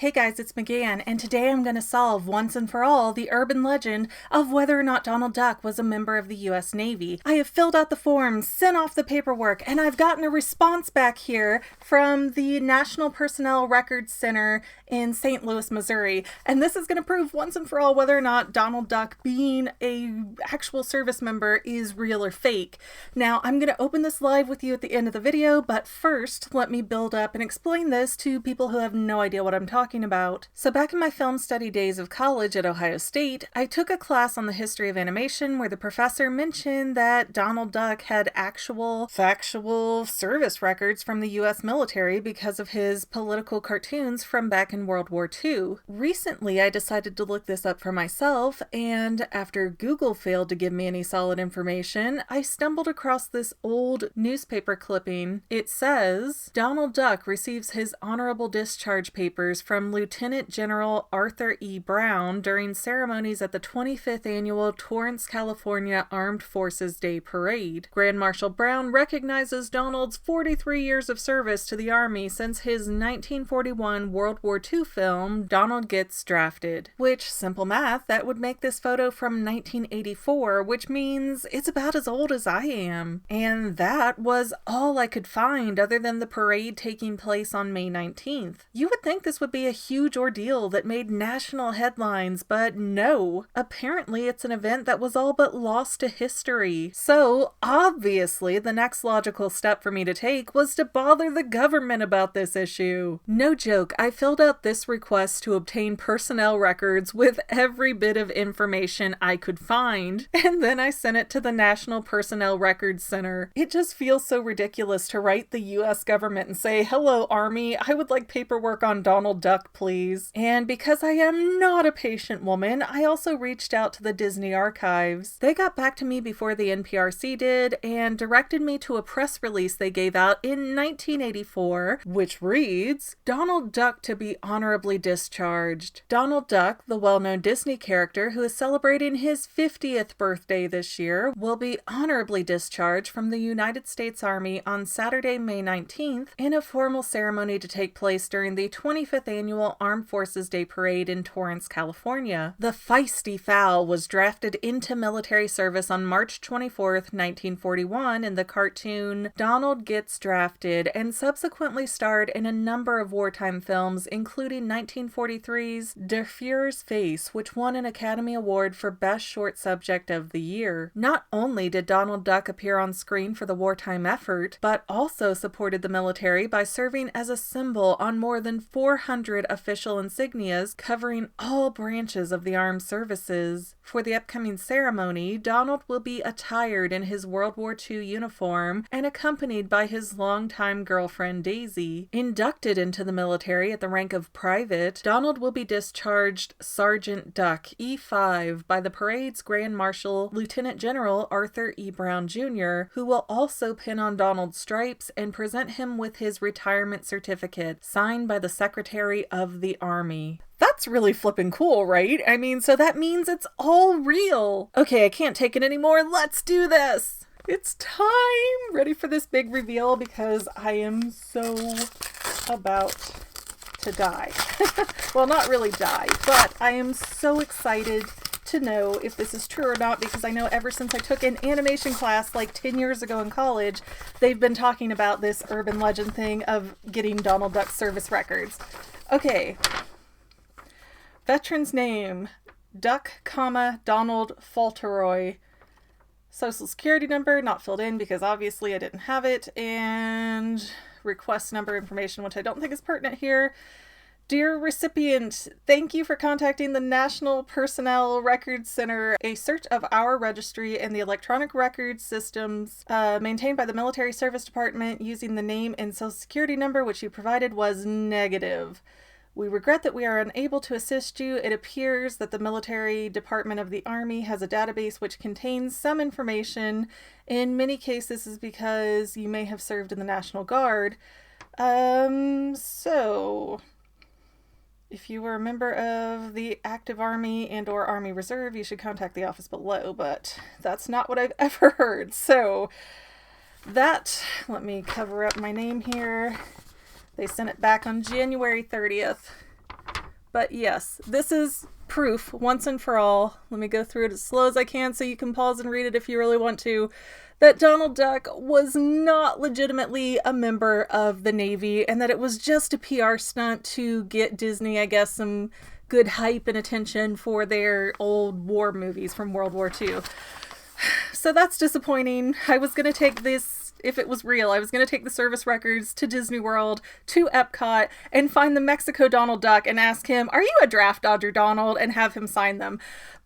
Hey guys, it's McGann, and today I'm going to solve once and for all the urban legend of whether or not Donald Duck was a member of the U.S. Navy. I have filled out the forms, sent off the paperwork, and I've gotten a response back here from the National Personnel Records Center in St. Louis, Missouri. And this is going to prove once and for all whether or not Donald Duck being an actual service member is real or fake. Now, I'm going to open this live with you at the end of the video, but first, let me build up and explain this to people who have no idea what I'm talking about. So back in my film study days of college at Ohio State, I took a class on the history of animation where the professor mentioned that Donald Duck had actual, factual service records from the US military because of his political cartoons from back in World War II. Recently, I decided to look this up for myself, and after Google failed to give me any solid information, I stumbled across this old newspaper clipping. It says, Donald Duck receives his honorable discharge papers from Lieutenant General Arthur E. Brown during ceremonies at the 25th Annual Torrance, California Armed Forces Day Parade. Grand Marshal Brown recognizes Donald's 43 years of service to the Army since his 1941 World War II film, Donald Gets Drafted. Which, simple math, that would make this photo from 1984, which means it's about as old as I am. And that was all I could find other than the parade taking place on May 19th. You would think this would be a huge ordeal that made national headlines, but no. Apparently it's an event that was all but lost to history. So, obviously, the next logical step for me to take was to bother the government about this issue. No joke, I filled out this request to obtain personnel records with every bit of information I could find, and then I sent it to the National Personnel Records Center. It just feels so ridiculous to write the US government and say, "Hello, Army, I would like paperwork on Donald Duck, please." And because I am not a patient woman, I also reached out to the Disney archives. They got back to me before the NPRC did and directed me to a press release they gave out in 1984, which reads, Donald Duck to be honorably discharged. Donald Duck, the well-known Disney character who is celebrating his 50th birthday this year, will be honorably discharged from the United States Army on Saturday, May 19th, in a formal ceremony to take place during the 25th Annual Armed Forces Day Parade in Torrance, California. The feisty fowl was drafted into military service on March 24th, 1941 in the cartoon Donald Gets Drafted, and subsequently starred in a number of wartime films, including 1943's Der Fuhrer's Face, which won an Academy Award for Best Short Subject of the Year. Not only did Donald Duck appear on screen for the wartime effort, but also supported the military by serving as a symbol on more than 400 official insignias covering all branches of the armed services. For the upcoming ceremony, Donald will be attired in his World War II uniform and accompanied by his longtime girlfriend Daisy. Inducted into the military at the rank of private, Donald will be discharged Sergeant Duck E5 by the parade's Grand Marshal Lieutenant General Arthur E. Brown Jr., who will also pin on Donald's stripes and present him with his retirement certificate, signed by the Secretary of the Army. That's really flippin' cool, right? I mean, so that means it's all real. Okay, I can't take it anymore. Let's do this. It's time. Ready for this big reveal because I am so about to die. Well, not really die, but I am so excited to know if this is true or not, because I know ever since I took an animation class like 10 years ago in college, they've been talking about this urban legend thing of getting Donald Duck service records. Okay. Veteran's name, Duck, Donald Fauntleroy. Social security number, not filled in because obviously I didn't have it. And request number information, which I don't think is pertinent here. Dear recipient, thank you for contacting the National Personnel Records Center. A search of our registry and the electronic records systems maintained by the Military Service Department using the name and social security number which you provided was negative. We regret that we are unable to assist you. It appears that the Military Department of the Army has a database which contains some information. In many cases, this is because you may have served in the National Guard. So if you were a member of the active Army and or Army Reserve, you should contact the office below, but that's not what I've ever heard. So that, let me cover up my name here. They sent it back on January 30th. But yes, this is proof once and for all. Let me go through it as slow as I can so you can pause and read it if you really want to. That Donald Duck was not legitimately a member of the Navy and that it was just a PR stunt to get Disney, I guess, some good hype and attention for their old war movies from World War II. So that's disappointing. I was going to take this, if it was real, I was going to take the service records to Disney World, to Epcot, and find the Mexico Donald Duck and ask him, "Are you a draft dodger, Donald?" and have him sign them.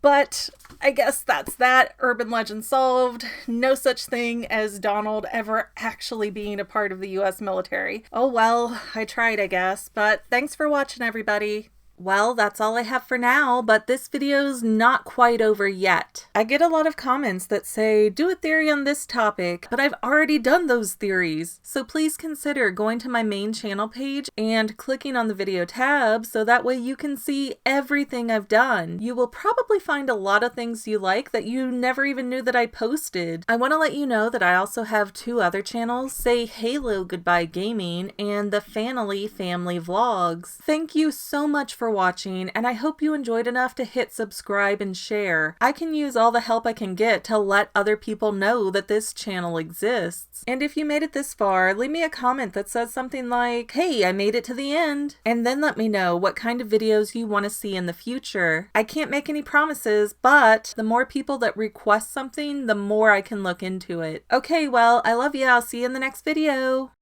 But I guess that's that. Urban legend solved. No such thing as Donald ever actually being a part of the US military. Oh well, I tried, I guess. But thanks for watching, everybody. Well, that's all I have for now, but this video's not quite over yet. I get a lot of comments that say, do a theory on this topic, but I've already done those theories. So please consider going to my main channel page and clicking on the video tab so that way you can see everything I've done. You will probably find a lot of things you like that you never even knew that I posted. I want to let you know that I also have 2 other channels, Say Halo Goodbye Gaming and the Family Vlogs. Thank you so much for watching, and I hope you enjoyed enough to hit subscribe and share. I can use all the help I can get to let other people know that this channel exists. And if you made it this far, leave me a comment that says something like, "Hey, I made it to the end," and then let me know what kind of videos you want to see in the future. I can't make any promises, but the more people that request something, the more I can look into it. Okay, well, I love you. I'll see you in the next video.